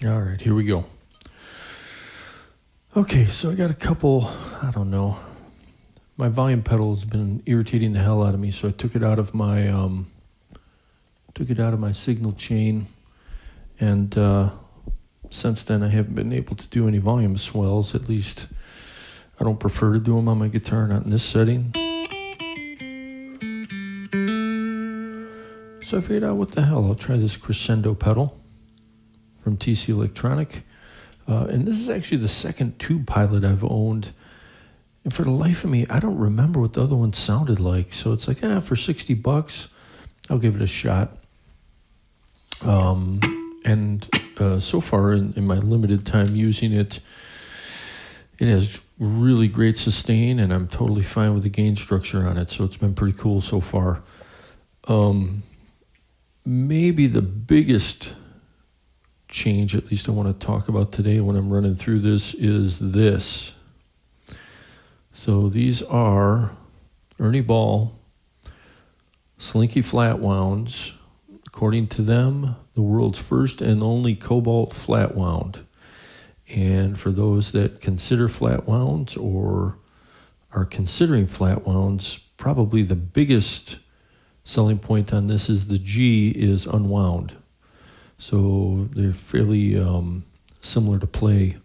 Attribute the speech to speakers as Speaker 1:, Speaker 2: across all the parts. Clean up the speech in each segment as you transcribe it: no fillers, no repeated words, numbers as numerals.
Speaker 1: All right, here we go. Okay, so I got a couple, I don't know. My volume pedal has been irritating the hell out of me, so I took it out of my signal chain, and since then I haven't been able to do any volume swells. At least I don't prefer to do them on my guitar, not in this setting. So I figured out what the hell, I'll try this Crescendo pedal from TC Electronic. And this is actually the second tube pilot I've owned. And for the life of me, I don't remember what the other one sounded like. So it's like, for $60, I'll give it a shot. And so far in my limited time using it, it has really great sustain, and I'm totally fine with the gain structure on it. So it's been pretty cool so far. Maybe the biggest change, at least I want to talk about today when I'm running through this, is this. So these are Ernie Ball Slinky flat wounds. According to them, the world's first and only cobalt flat wound. And for those that consider flat wounds or are considering flat wounds, probably the biggest selling point on this is the G is unwound. So they're fairly similar to play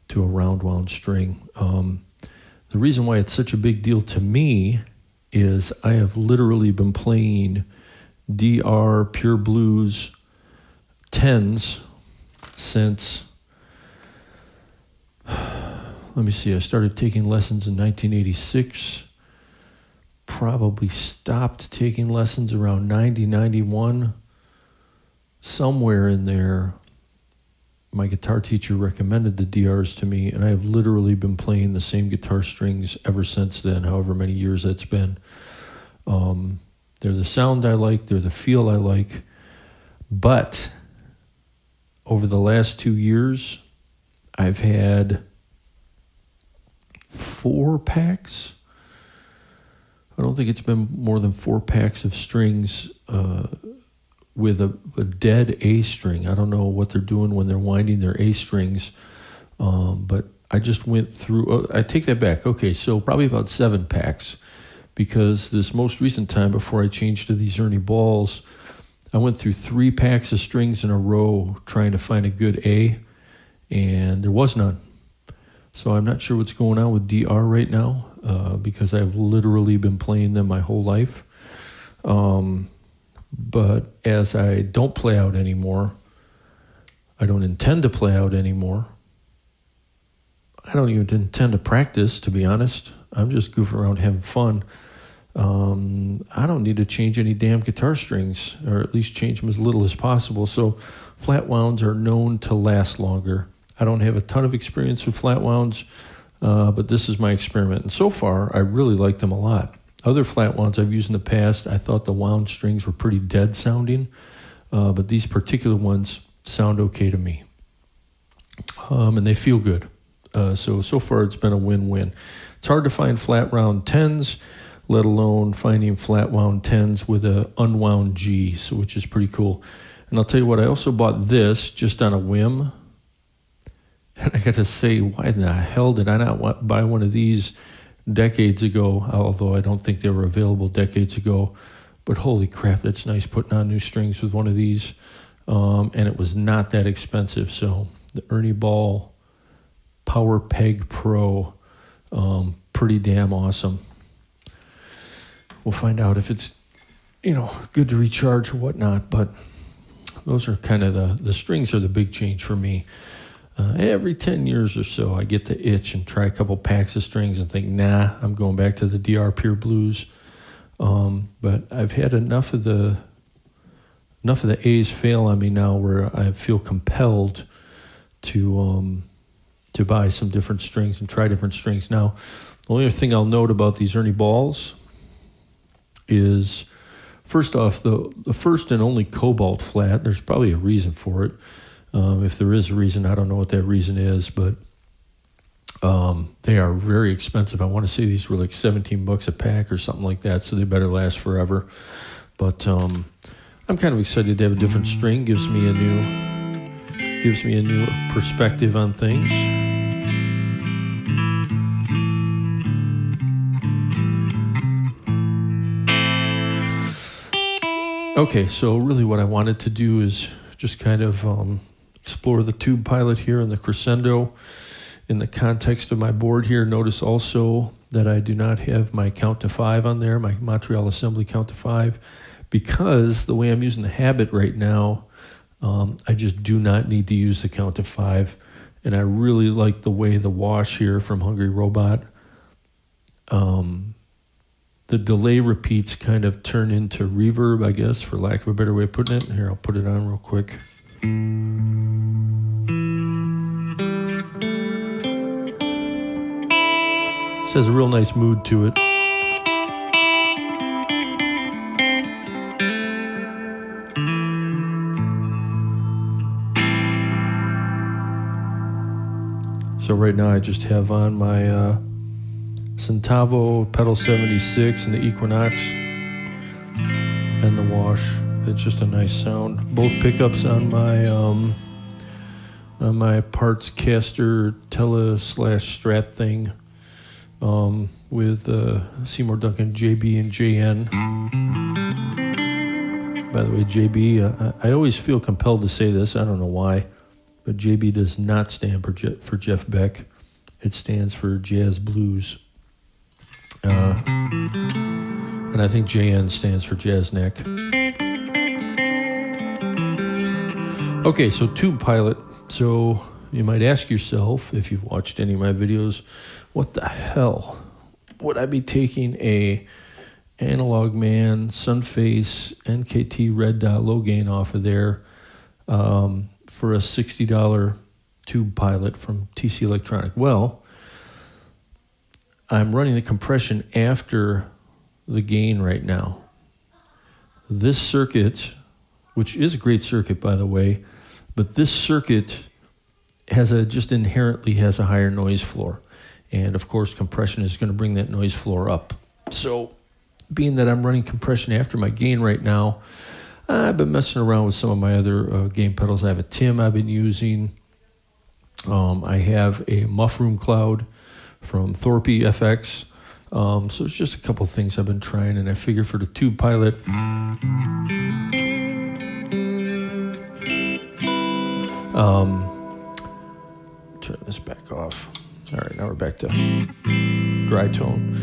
Speaker 1: to a round wound string. The reason why it's such a big deal to me is I have literally been playing DR Pure Blues 10s since, let me see, I started taking lessons in 1986. Probably stopped taking lessons around 90, 91. Somewhere in there, my guitar teacher recommended the DRs to me, and I have literally been playing the same guitar strings ever since then, however many years that's been. They're the sound I like, they're the feel I like, but over the last 2 years, I've had 4 packs. I don't think it's been more than 4 packs of strings with a dead A string. I don't know what they're doing when they're winding their A strings, but I just went through, I take that back. Okay, so probably about 7 packs, because this most recent time before I changed to these Ernie Balls, I went through 3 packs of strings in a row trying to find a good A, and there was none. So I'm not sure what's going on with DR right now, because I've literally been playing them my whole life. But as I don't play out anymore, I don't intend to play out anymore. I don't even intend to practice, to be honest. I'm just goofing around having fun. I don't need to change any damn guitar strings, or at least change them as little as possible. So flat wounds are known to last longer. I don't have a ton of experience with flat wounds, but this is my experiment. And so far, I really like them a lot. Other flat wounds I've used in the past, I thought the wound strings were pretty dead sounding, but these particular ones sound okay to me. And they feel good. So far it's been a win-win. It's hard to find flat round 10s, let alone finding flat wound 10s with a unwound G, so which is pretty cool. And I'll tell you what, I also bought this just on a whim. And I got to say, why in the hell did I not buy one of these decades ago, although I don't think they were available decades ago. But holy crap, that's nice putting on new strings with one of these. And it was not that expensive. So the Ernie Ball Power Peg Pro, pretty damn awesome. We'll find out if it's, good to recharge or whatnot. But those are kind of the strings are the big change for me. Every 10 years or so, I get the itch and try a couple packs of strings and think, nah, I'm going back to the DR Pure Blues. But I've had enough of the A's fail on me now, where I feel compelled to buy some different strings and try different strings. Now, the only other thing I'll note about these Ernie Balls is, first off, the first and only cobalt flat. There's probably a reason for it. If there is a reason, I don't know what that reason is, but they are very expensive. I want to say these were like $17 a pack or something like that, so they better last forever. But I'm kind of excited to have a different string. Gives me a gives me a new perspective on things. Okay, so really what I wanted to do is just kind of explore the tube pilot here in the Crescendo in the context of my board here. Notice also that I do not have my count to 5 on there, my Montreal assembly count to 5, because the way I'm using the habit right now, I just do not need to use the count to 5. And I really like the way the wash here from Hungry Robot, the delay repeats kind of turn into reverb, I guess, for lack of a better way of putting it. Here, I'll put it on real quick. This has a real nice mood to it. So right now I just have on my Centavo pedal 76 and the Equinox and the wash. It's just a nice sound. Both pickups on my parts caster Tele/Strat thing with Seymour Duncan JB and JN. By the way, JB, I always feel compelled to say this. I don't know why, but JB does not stand for Jeff Beck. It stands for Jazz Blues. And I think JN stands for Jazz Neck. Okay, so tube pilot. So you might ask yourself, if you've watched any of my videos, what the hell would I be taking a Analog Man Sunface NKT Red Dot low gain off of there for a $60 tube pilot from TC Electronic? Well, I'm running the compression after the gain right now. This circuit, which is a great circuit, by the way, but this circuit just inherently has a higher noise floor. And of course, compression is going to bring that noise floor up. So being that I'm running compression after my gain right now, I've been messing around with some of my other gain pedals. I have a Tim I've been using. I have a Muff Room Cloud from Thorpe FX. So it's just a couple things I've been trying, and I figure for the tube pilot, turn this back off. All right, now we're back to dry tone.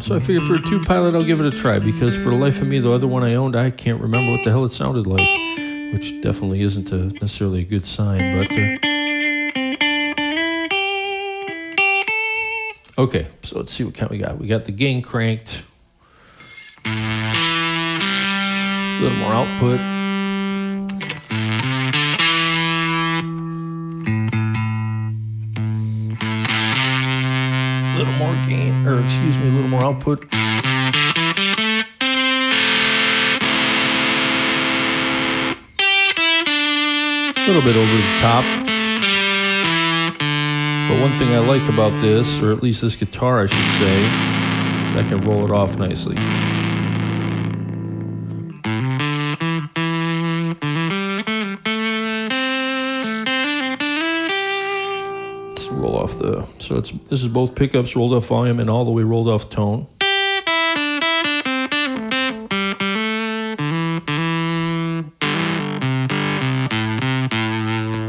Speaker 1: So I figured for a tube pilot, I'll give it a try, because for the life of me, the other one I owned, I can't remember what the hell it sounded like, which definitely isn't necessarily a good sign, but... Okay, so let's see what count we got. We got the gain cranked. A little more output. A little more gain, a little more output. A little bit over the top. But one thing I like about this, or at least this guitar I should say, is I can roll it off nicely. Let's roll off this is both pickups rolled off volume and all the way rolled off tone.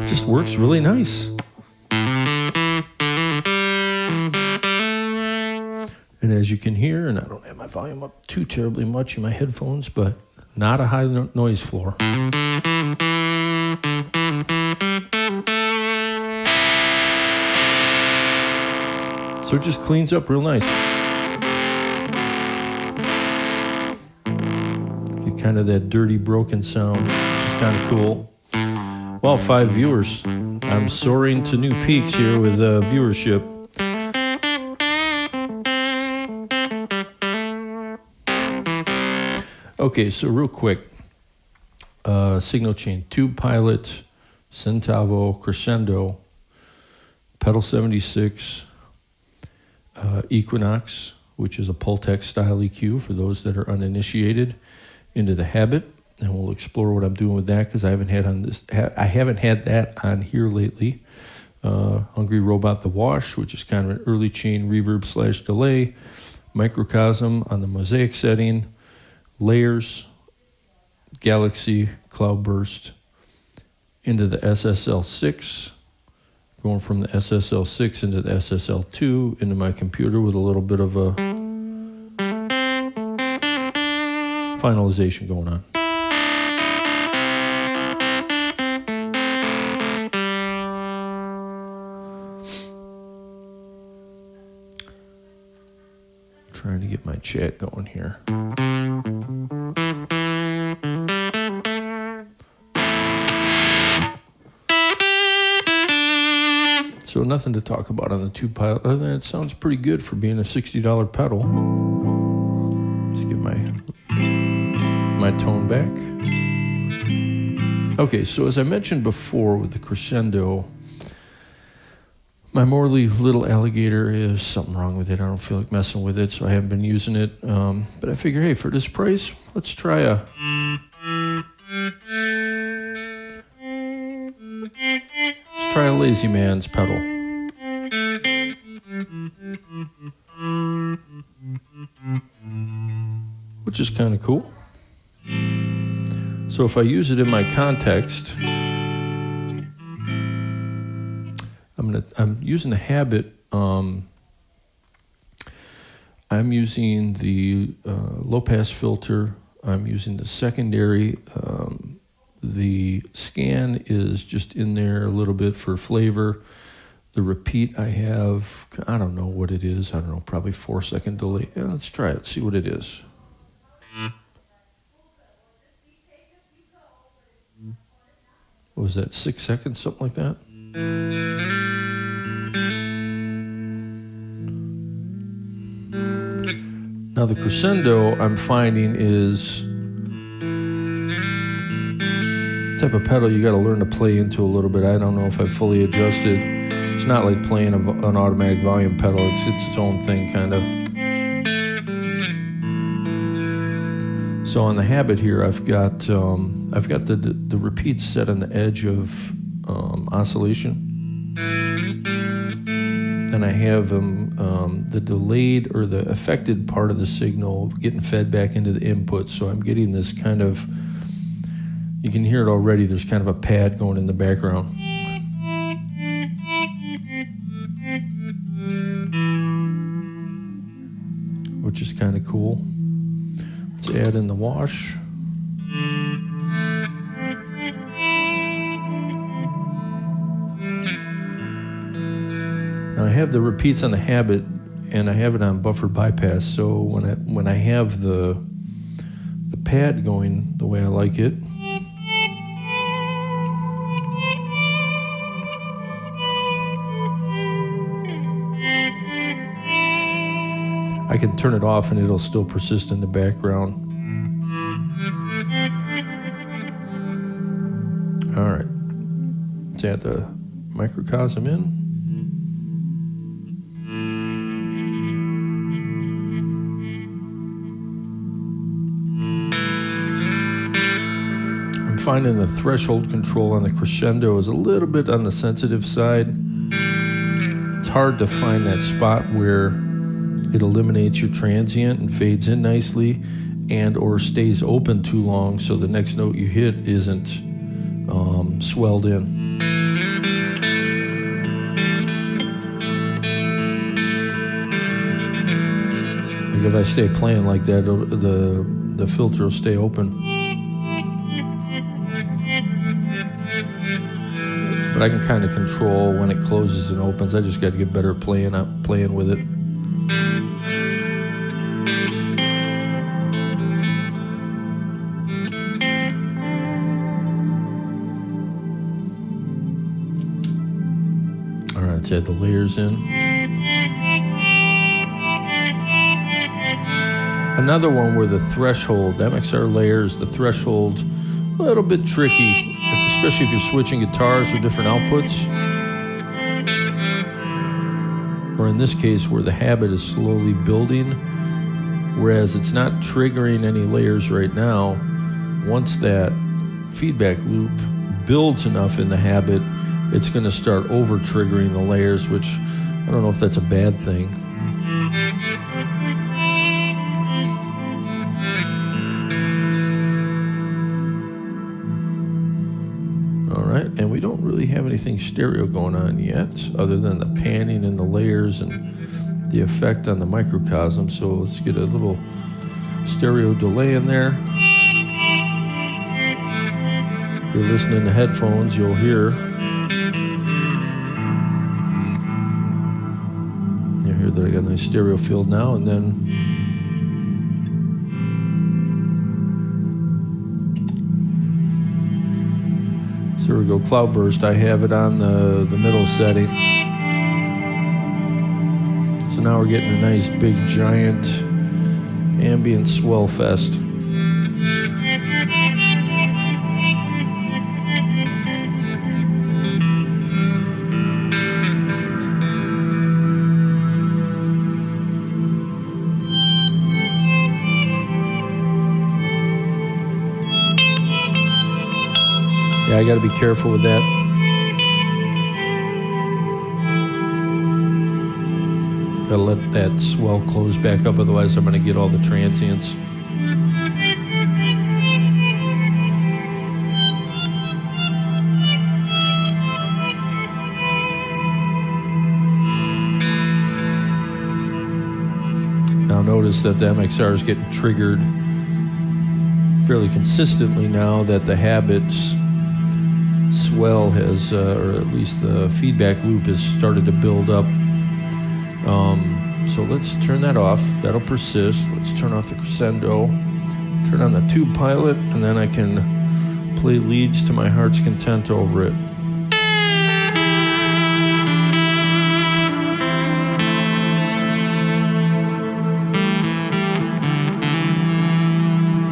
Speaker 1: It just works really nice. And as you can hear, and I don't have my volume up too terribly much in my headphones, but not a high noise floor. So it just cleans up real nice. Get kind of that dirty, broken sound, which is kind of cool. Well, 5 viewers. I'm soaring to new peaks here with viewership. Okay, so real quick, signal chain, tube pilot, Centavo, Crescendo, pedal 76, Equinox, which is a Pultec style EQ for those that are uninitiated into the habit, and we'll explore what I'm doing with that because I haven't had that on here lately. Hungry Robot the Wash, which is kind of an early chain reverb / delay, Microcosm on the Mosaic setting, Layers, Galaxy, Cloudburst, into the SSL6, going from the SSL6 into the SSL2 into my computer with a little bit of a finalization going on. Trying to get my chat going here. So nothing to talk about on the tube pilot other than it sounds pretty good for being a $60 pedal. Let's get my tone back. Okay, so as I mentioned before with the Crescendo, my Morley Little Alligator is something wrong with it. I don't feel like messing with it, so I haven't been using it. But I figure, hey, for this price, let's try a Lazy Man's pedal. Which is kind of cool. So if I use it in my context, I'm using the Habit. I'm using the low pass filter. I'm using the secondary. The scan is just in there a little bit for flavor. The repeat I have, I don't know what it is. I don't know, probably 4-second delay. Yeah, let's try it, see what it is. What was that, 6 seconds, something like that? Now the Crescendo I'm finding is type of pedal you got to learn to play into a little bit. I don't know if I've fully adjusted. It's not like playing an automatic volume pedal. It's its own thing, kind of. So on the Habit here, I've got the repeats set on the edge of oscillation, and I have the delayed or the affected part of the signal getting fed back into the input. So I'm getting this kind of, you can hear it already, there's kind of a pad going in the background. Which is kind of cool. Let's add in the wash. Now I have the repeats on the Habit and I have it on buffer bypass, so when I have the pad going the way I like it, I can turn it off and it'll still persist in the background. All right, let's add the microcosm in. I'm finding the threshold control on the Crescendo is a little bit on the sensitive side. It's hard to find that spot where it eliminates your transient and fades in nicely and or stays open too long so the next note you hit isn't swelled in. Like if I stay playing like that, the filter will stay open. But I can kind of control when it closes and opens. I just got to get better playing with it. All right, let's add the layers in. Another one where the threshold, MXR layers, the threshold, a little bit tricky, especially if you're switching guitars with different outputs. Or in this case, where the Habit is slowly building, whereas it's not triggering any layers right now, once that feedback loop builds enough in the habit, it's going to start over-triggering the layers, which I don't know if that's a bad thing. All right, and we don't really have anything stereo going on yet, other than the panning and the layers and the effect on the microcosm. So let's get a little stereo delay in there. If you're listening to headphones, you'll hear that I got a nice stereo field now, and then so here we go, cloudburst. I have it on the middle setting. So now we're getting a nice big giant ambient swell fest. Yeah, I got to be careful with that. Got to let that swell close back up, otherwise I'm going to get all the transients. Now notice that the MXR is getting triggered fairly consistently now that the habits swell has, or at least the feedback loop has started to build up. So let's turn that off. That'll persist. Let's turn off the Crescendo, turn on the tube pilot, and then I can play leads to my heart's content over it.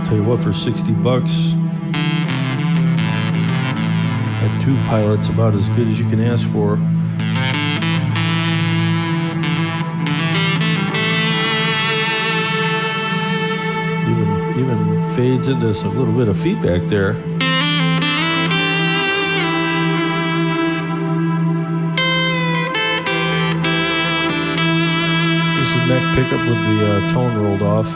Speaker 1: Tell you what, for $60, that tube pilot's about as good as you can ask for. Even fades into a little bit of feedback there. This is neck pickup with the tone rolled off.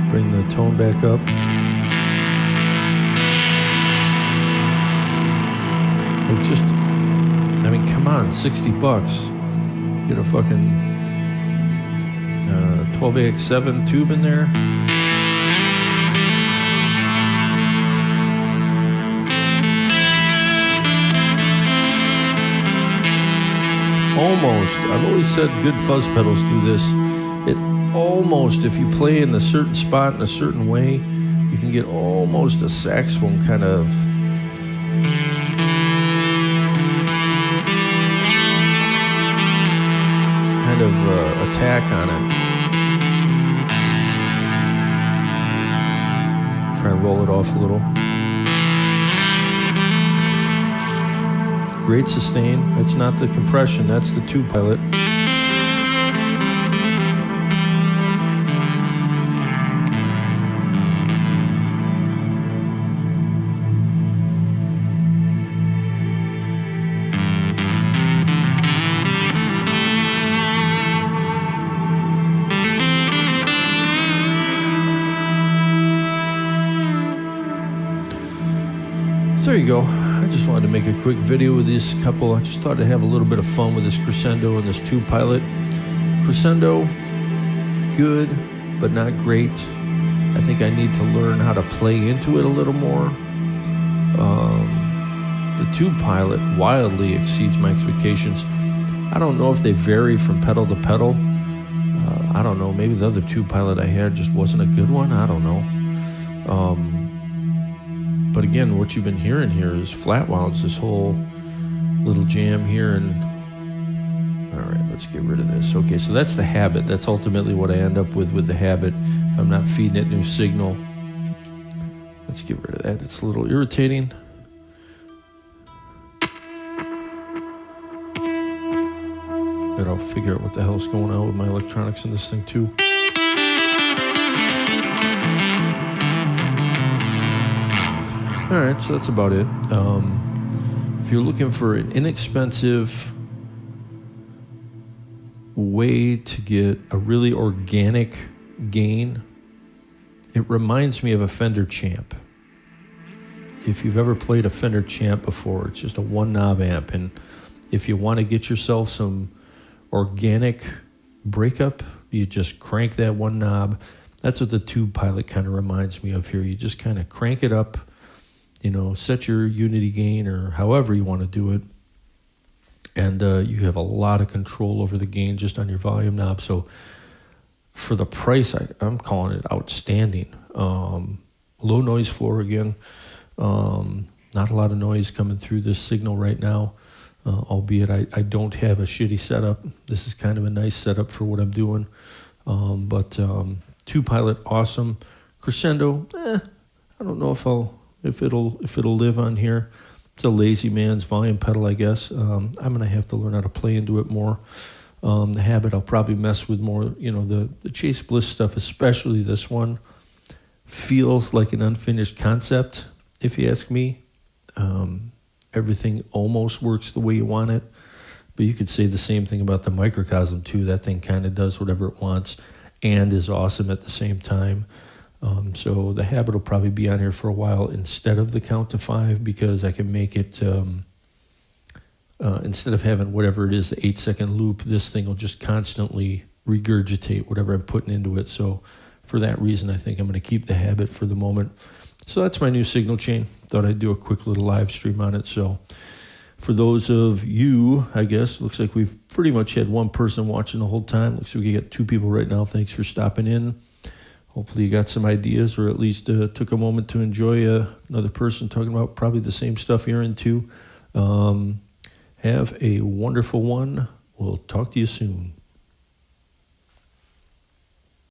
Speaker 1: Bring the tone back up. It just, I mean, come on, $60. Get a fucking 12AX7 tube in there. Almost. I've always said good fuzz pedals do this. Almost, if you play in a certain spot in a certain way, you can get almost a saxophone kind of attack on it. Try and roll it off a little. Great sustain. That's not the compression, that's the tube pilot. There you go. I just wanted to make a quick video with this couple. I just thought I'd have a little bit of fun with this Crescendo and this tube pilot. Crescendo, good, but not great. I think I need to learn how to play into it a little more. The tube pilot wildly exceeds my expectations. I don't know if they vary from pedal to pedal. I don't know. Maybe the other tube pilot I had just wasn't a good one. I don't know. But again, what you've been hearing here is flat wounds, this whole little jam here. And all right, let's get rid of this. Okay, so that's the habit. That's ultimately what I end up with the habit if I'm not feeding it new signal. Let's get rid of that. It's a little irritating. I'll figure out what the hell's going on with my electronics in this thing too. All right, so that's about it. If you're looking for an inexpensive way to get a really organic gain, it reminds me of a Fender Champ. If you've ever played a Fender Champ before, it's just a one knob amp, and if you want to get yourself some organic breakup, you just crank that one knob. That's what the Tube Pilot kind of reminds me of here. You just kind of crank it up, set your unity gain or however you want to do it, and you have a lot of control over the gain just on your volume knob. So for the price, I'm calling it outstanding. Low noise floor again. Not a lot of noise coming through this signal right now. Albeit I don't have a shitty setup. This is kind of a nice setup for what I'm doing. But Tube Pilot, awesome. Crescendo, I don't know if it'll live on here. It's a lazy man's volume pedal, I guess. I'm gonna have to learn how to play into it more. The Habit I'll probably mess with more. The Chase Bliss stuff, especially this one, feels like an unfinished concept, if you ask me. Everything almost works the way you want it, but you could say the same thing about the Microcosm too. That thing kind of does whatever it wants and is awesome at the same time. So the Habit will probably be on here for a while instead of the Count to 5, because I can make it, instead of having whatever it is, the 8-second loop, this thing will just constantly regurgitate whatever I'm putting into it. So for that reason, I think I'm going to keep the Habit for the moment. So that's my new signal chain. Thought I'd do a quick little live stream on it. So for those of you, I guess, looks like we've pretty much had one person watching the whole time. Looks like we got 2 people right now. Thanks for stopping in. Hopefully you got some ideas, or at least took a moment to enjoy another person talking about probably the same stuff you're into. Have a wonderful one. We'll talk to you soon.